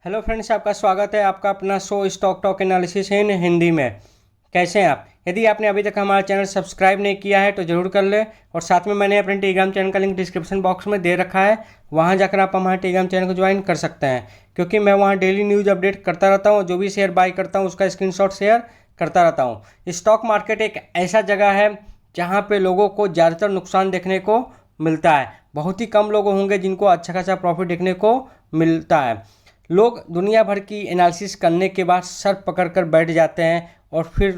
Hello friends, आपका स्वागत है आपका अपना show stock talk analysis in Hindi में। कैसे हैं आप? यदि आपने अभी तक हमारा चैनल सब्सक्राइब नहीं किया है तो ज़रूर कर ले, और साथ में मैंने अपने टेलीग्राम चैनल का लिंक डिस्क्रिप्शन बॉक्स में दे रखा है। वहां जाकर आप हमारे टेलीग्राम चैनल को ज्वाइन कर सकते हैं, क्योंकि मैं वहां डेली न्यूज़ अपडेट करता रहता हूँ। जो भी शेयर बाई करता हूँ उसका स्क्रीनशॉट शेयर करता रहता हूँ। स्टॉक मार्केट एक ऐसा जगह है जहाँ पे लोगों को ज़्यादातर नुकसान देखने को मिलता है। बहुत ही कम लोग होंगे जिनको अच्छा खासा प्रॉफिट देखने को मिलता है। लोग दुनिया भर की एनालिसिस करने के बाद सर पकड़ कर बैठ जाते हैं और फिर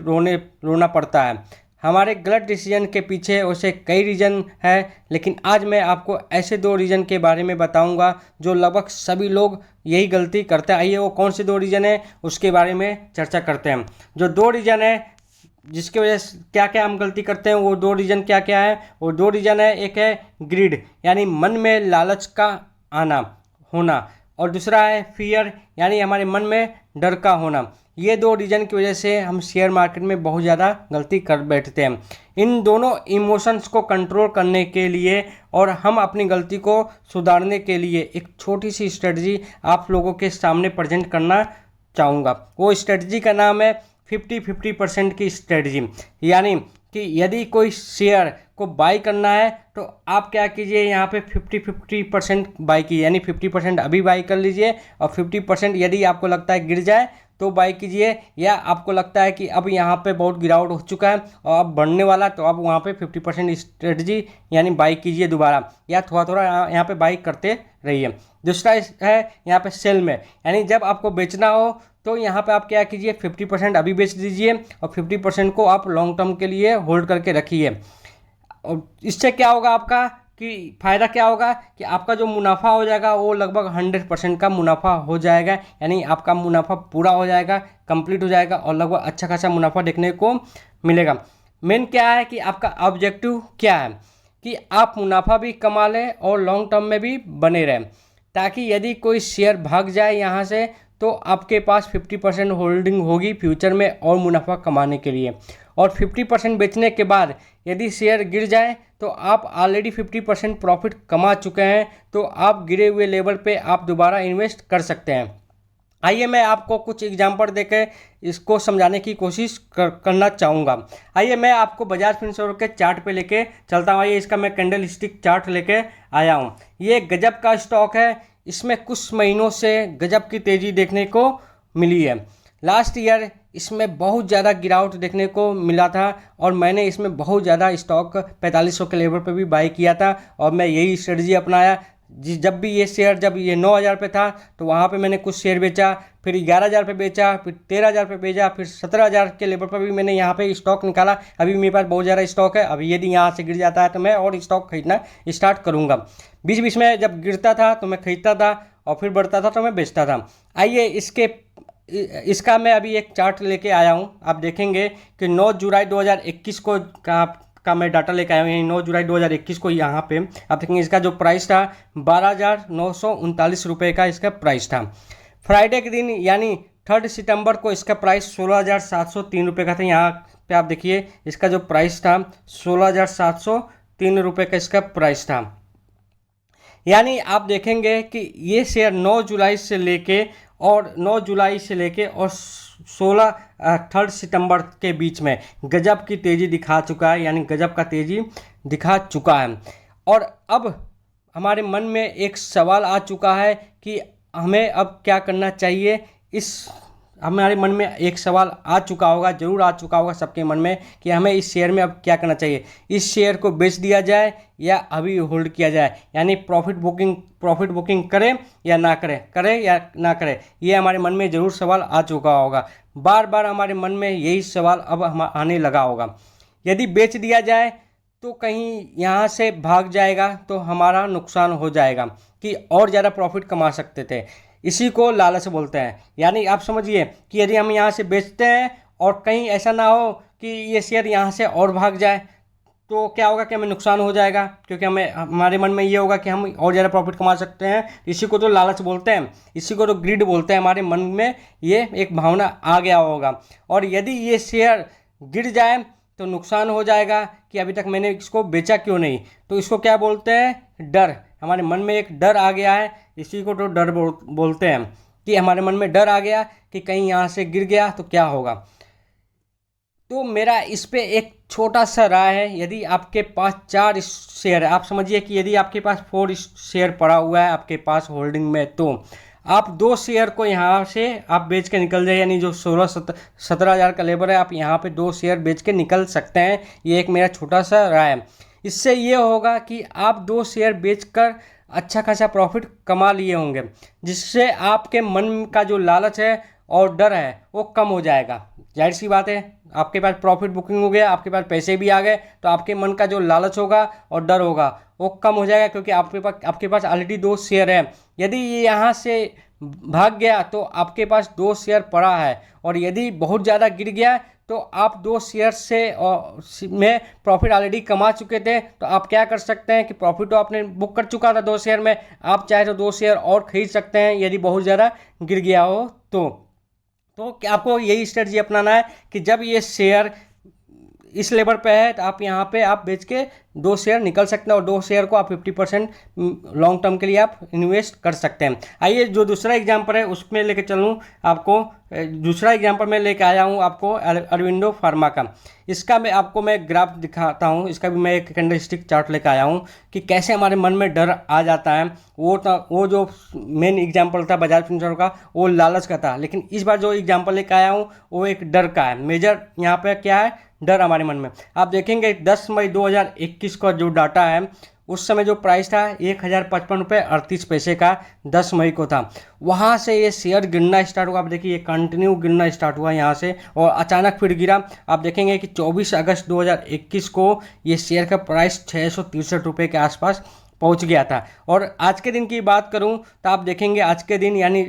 रोना पड़ता है। हमारे गलत डिसीजन के पीछे उसे कई रीज़न है, लेकिन आज मैं आपको ऐसे दो रीज़न के बारे में बताऊंगा जो लगभग सभी लोग यही गलती करते हैं। आइए वो कौन से दो रीज़न है उसके बारे में चर्चा करते हैं। जो दो रीज़न है जिसकी वजह से क्या क्या हम गलती करते हैं, वो दो रीज़न क्या क्या है? वो दो रीज़न है, एक है ग्रीड यानी मन में लालच का आना होना, और दूसरा है फियर यानी हमारे मन में डर का होना। ये दो रीज़न की वजह से हम शेयर मार्केट में बहुत ज़्यादा गलती कर बैठते हैं। इन दोनों इमोशंस को कंट्रोल करने के लिए और हम अपनी गलती को सुधारने के लिए एक छोटी सी स्ट्रेटजी आप लोगों के सामने प्रेजेंट करना चाहूँगा। वो स्ट्रेटजी का नाम है 50-50% की स्ट्रेटजी। यानी कि यदि कोई शेयर को बाई करना है तो आप क्या कीजिए, यहाँ पे 50-50% बाई कीजिए, यानी 50% अभी बाई कर लीजिए और 50% यदि आपको लगता है गिर जाए तो बाई कीजिए, या आपको लगता है कि अब यहाँ पे बहुत गिरावट हो चुका है और अब बढ़ने वाला, तो अब वहाँ पे 50% स्ट्रेटजी यानी बाई कीजिए दोबारा, या थोड़ा थोड़ा यहाँ पे बाई करते रहिए। दूसरा है यहाँ पे सेल में, यानी जब आपको बेचना हो तो यहाँ पे आप क्या कीजिए, 50% अभी बेच दीजिए और 50% को आप लॉन्ग टर्म के लिए होल्ड करके रखिए। और इससे क्या होगा आपका कि फ़ायदा क्या होगा कि आपका जो मुनाफा हो जाएगा वो लगभग 100% का मुनाफा हो जाएगा, यानी आपका मुनाफा पूरा हो जाएगा, कंप्लीट हो जाएगा और लगभग अच्छा खासा मुनाफा देखने को मिलेगा। मेन क्या है कि आपका ऑब्जेक्टिव क्या है कि आप मुनाफा भी कमा लें और लॉन्ग टर्म में भी बने रहें, ताकि यदि कोई शेयर भाग जाए यहाँ से तो आपके पास 50% होल्डिंग होगी फ्यूचर में और मुनाफा कमाने के लिए। और 50% बेचने के बाद यदि शेयर गिर जाए तो आप ऑलरेडी 50% प्रॉफिट कमा चुके हैं, तो आप गिरे हुए लेवल पे आप दोबारा इन्वेस्ट कर सकते हैं। आइए मैं आपको कुछ एग्जांपल देकर इसको समझाने की कोशिश करना चाहूँगा। आइए मैं आपको बजाज फिनसर्व के चार्ट पे लेके चलता हूँ। आइए इसका मैं कैंडल स्टिक चार्ट लेके आया हूँ। ये गजब का स्टॉक है, इसमें कुछ महीनों से गजब की तेज़ी देखने को मिली है। लास्ट ईयर इसमें बहुत ज़्यादा गिरावट देखने को मिला था और मैंने इसमें बहुत ज़्यादा स्टॉक 4500 के लेवल पर भी बाई किया था और मैं यही स्ट्रेटजी अपनाया। जब भी ये शेयर, जब ये 9000 पे था तो वहाँ पे मैंने कुछ शेयर बेचा, फिर 11000 पे बेचा, फिर 13000 पे बेचा, फिर 17000 के लेवल पर भी मैंने यहाँ पे स्टॉक निकाला। अभी मेरे पास बहुत ज़्यादा स्टॉक है। अभी यदि यहाँ से गिर जाता है तो मैं और स्टॉक खरीदना स्टार्ट करूँगा। बीच बीच में जब गिरता था तो मैं खरीदता था और फिर बढ़ता था तो मैं बेचता था। आइए इसका मैं अभी एक चार्ट लेके आया हूँ। आप देखेंगे कि 9 जुलाई 2021 को का मैं डाटा लेके आया हूँ। 9 जुलाई 2021 को यहाँ पे आप देखेंगे इसका जो प्राइस था 12,939 रुपये का इसका प्राइस था। फ्राइडे के दिन यानी 3 सितंबर को इसका प्राइस 16,703 रुपये का था। यहाँ पे आप देखिए इसका जो प्राइस था 16,703 रुपये का इसका प्राइस था। यानी आप देखेंगे कि ये शेयर 9 जुलाई से लेके और 3 सितंबर के बीच में गजब की तेज़ी दिखा चुका है, यानी गजब का तेज़ी दिखा चुका है। और अब हमारे मन में एक सवाल आ चुका है कि हमें अब क्या करना चाहिए। हमारे मन में एक सवाल आ चुका होगा, ज़रूर आ चुका होगा सबके मन में, कि हमें इस शेयर में अब क्या करना चाहिए। इस शेयर को बेच दिया जाए या अभी होल्ड किया जाए, यानी प्रॉफिट बुकिंग करें या ना करें या ना करें। ये हमारे मन में ज़रूर सवाल आ चुका होगा। बार बार हमारे मन में यही सवाल अब आने लगा होगा। यदि बेच दिया जाए तो कहीं यहाँ से भाग जाएगा तो हमारा नुकसान हो जाएगा, कि और ज़्यादा प्रॉफिट कमा सकते थे। इसी को लालच बोलते हैं। यानी आप समझिए कि यदि हम यहाँ से बेचते हैं और कहीं ऐसा ना हो कि ये शेयर यहाँ से और भाग जाए तो क्या होगा कि हमें नुकसान हो जाएगा, क्योंकि हमारे मन में ये होगा कि हम और ज़्यादा प्रॉफिट कमा सकते हैं। इसी को तो लालच बोलते हैं, इसी को तो ग्रीड बोलते हैं। हमारे मन में ये एक भावना आ गया होगा और यदि ये शेयर गिर जाए तो नुकसान हो जाएगा कि अभी तक मैंने इसको बेचा क्यों नहीं। तो इसको क्या बोलते हैं? डर। हमारे मन में एक डर आ गया है, इसी को तो डर बोलते हैं। कि हमारे मन में डर आ गया कि कहीं यहाँ से गिर गया तो क्या होगा। तो मेरा इस पे एक छोटा सा राय है, यदि आपके पास 4 शेयर है, आप समझिए कि यदि आपके पास 4 शेयर पड़ा हुआ है आपके पास होल्डिंग में, तो आप 2 शेयर को यहाँ से आप बेच के निकल जाए, यानी जो 17 हज़ार का लेबर है, आप यहाँ पे 2 शेयर बेच के निकल सकते हैं। ये एक मेरा छोटा सा राय है। इससे ये होगा कि आप 2 शेयर बेचकर अच्छा खासा प्रॉफिट कमा लिए होंगे, जिससे आपके मन का जो लालच है और डर है वो कम हो जाएगा। जाहिर सी बात है, आपके पास प्रॉफिट बुकिंग हो गया, आपके पास पैसे भी आ गए, तो आपके मन का जो लालच होगा और डर होगा वो कम हो जाएगा, क्योंकि आपके पास ऑलरेडी 2 शेयर है। यदि ये यहाँ से भाग गया तो आपके पास 2 शेयर पड़ा है, और यदि बहुत ज़्यादा गिर गया तो आप 2 शेयर से में प्रॉफिट ऑलरेडी कमा चुके थे, तो आप क्या कर सकते हैं कि प्रॉफिट तो आपने बुक कर चुका था 2 शेयर में, आप चाहे तो 2 शेयर और खरीद सकते हैं यदि बहुत ज़्यादा गिर गया हो तो क्या आपको यही स्ट्रेटजी अपनाना है कि जब ये शेयर इस लेवल पे है तो आप यहाँ पे आप बेच के 2 शेयर निकल सकते हैं, और 2 शेयर को आप 50% लॉन्ग टर्म के लिए आप इन्वेस्ट कर सकते हैं। आइए जो दूसरा एग्जांपल है उसमें लेके चलूँ आपको। दूसरा एग्जांपल मैं लेके आया हूँ आपको अरविंदो फार्मा का। इसका मैं ग्राफ दिखाता हूँ, इसका भी मैं एक कैंडलस्टिक चार्ट लेके आया हूँ कि कैसे हमारे मन में डर आ जाता है। वो जो मेन एग्जांपल था बजाज फिनसर्व का, वो लालच का था, लेकिन इस बार जो एग्जांपल लेके आया हूँ वो एक डर का है। मेजर यहाँ पे क्या है, डर हमारे मन में। आप देखेंगे 10 मई 2021 का जो डाटा है, उस समय जो प्राइस था 1055.38 का 10 मई को था। वहाँ से ये शेयर गिरना स्टार्ट हुआ। आप देखिए ये कंटिन्यू गिरना स्टार्ट हुआ यहाँ से, और अचानक फिर गिरा। आप देखेंगे कि 24 अगस्त 2021 को ये शेयर का प्राइस 663 रुपये के आसपास पहुंच गया था। और आज के दिन की बात करूं तो आप देखेंगे आज के दिन यानी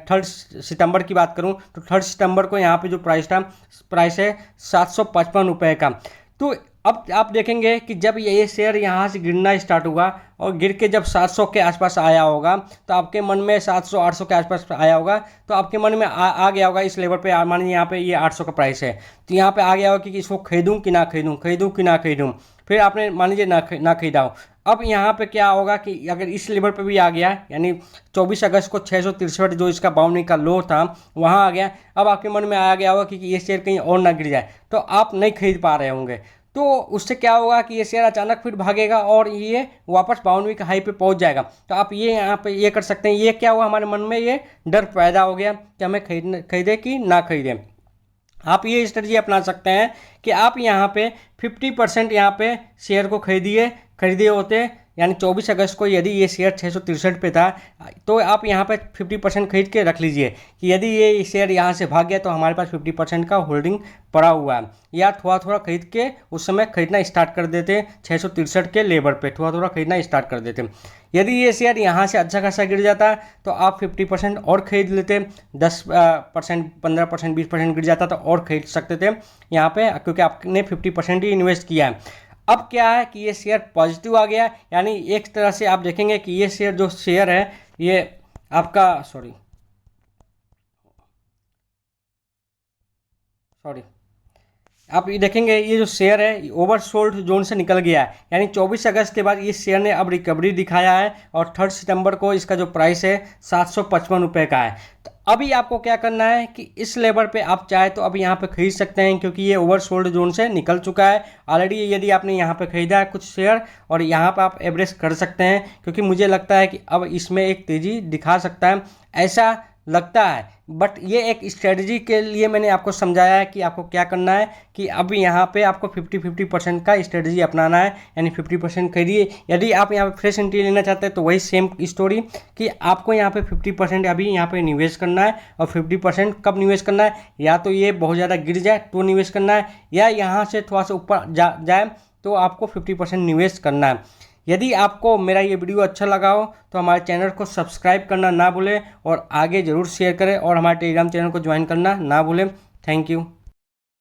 3 सितंबर की बात करूं तो 3 सितंबर को यहाँ पे जो प्राइस है 755 रुपये का। तो अब आप देखेंगे कि जब ये शेयर यहाँ से गिरना स्टार्ट हुआ और गिर के जब 700 के आसपास आया होगा, तो आपके मन में 700-800 के आसपास आया होगा, तो आपके मन में आ गया होगा इस लेवल पे। मान लीजिए यहाँ पे ये 800 का प्राइस है, तो यहाँ पे आ गया होगा कि इसको खरीदूँ कि ना खरीदूँ। फिर आपने मान लीजिए ना खरीदा हो। अब यहाँ पे क्या होगा कि अगर इस लेवल पे भी आ गया, यानी 24 अगस्त को 663 जो इसका बाउंड्री का लो था वहाँ आ गया, अब आपके मन में आ गया होगा कि ये शेयर कहीं और ना गिर जाए, तो आप नहीं खरीद पा रहे होंगे। तो उससे क्या होगा कि ये शेयर अचानक फिर भागेगा और ये वापस बाउंड्री का हाई पे पहुंच जाएगा। तो आप ये यहाँ पे ये कर सकते हैं। ये क्या हुआ, हमारे मन में ये डर पैदा हो गया कि हमें खरीदे कि ना खरीदें। आप ये स्ट्रेटजी अपना सकते हैं कि आप यहाँ पे 50% यहाँ पे शेयर को खरीदिए होते, यानी 24 अगस्त को यदि ये शेयर 663 पे था, तो आप यहाँ पे 50% खरीद के रख लीजिए कि यदि ये शेयर यहाँ से भाग गया तो हमारे पास 50% का होल्डिंग पड़ा हुआ है। या थोड़ा थोड़ा खरीद के उस समय खरीदना स्टार्ट कर देते, 663 के लेवल पे थोड़ा थोड़ा खरीदना स्टार्ट कर देते। यदि ये शेयर यहाँ से अच्छा खासा गिर जाता तो आप 50% और खरीद लेते, 10%, 15%, 20% गिर जाता तो और खरीद सकते थे यहाँ पे, क्योंकि आपने 50% ही इन्वेस्ट किया है। अब क्या है कि ये शेयर पॉजिटिव आ गया, यानी एक तरह से आप देखेंगे कि ये शेयर है ये आपका सॉरी आप ये देखेंगे ये जो शेयर है ओवरसोल्ड जोन से निकल गया है, यानी 24 अगस्त के बाद इस शेयर ने अब रिकवरी दिखाया है, और 3 सितंबर को इसका जो प्राइस है 755 रुपये का है। तो अभी आपको क्या करना है कि इस लेवल पे आप चाहे तो अभी यहाँ पे खरीद सकते हैं, क्योंकि ये ओवरसोल्ड जोन से निकल चुका है ऑलरेडी। यदि आपने यहाँ पे खरीदा है कुछ शेयर और यहाँ पे आप एवरेज कर सकते हैं, क्योंकि मुझे लगता है कि अब इसमें एक तेज़ी दिखा सकता है, ऐसा लगता है। बट ये एक स्ट्रेटजी के लिए मैंने आपको समझाया है कि आपको क्या करना है कि अभी यहाँ पे आपको 50% का स्ट्रेटजी अपनाना है, यानी 50% खरीदिए। यदि आप यहाँ पे फ्रेश एंट्री लेना चाहते हैं तो वही सेम स्टोरी कि आपको यहाँ पे 50% अभी यहाँ पे निवेश करना है, और 50% कब निवेश करना है, या तो ये बहुत ज़्यादा गिर जाए तो निवेश करना है, या यहाँ से थोड़ा सा ऊपर जाए तो आपको 50% निवेश करना है। यदि आपको मेरा ये वीडियो अच्छा लगा हो तो हमारे चैनल को सब्सक्राइब करना ना भूलें, और आगे ज़रूर शेयर करें, और हमारे टेलीग्राम चैनल को ज्वाइन करना ना भूलें। Thank you.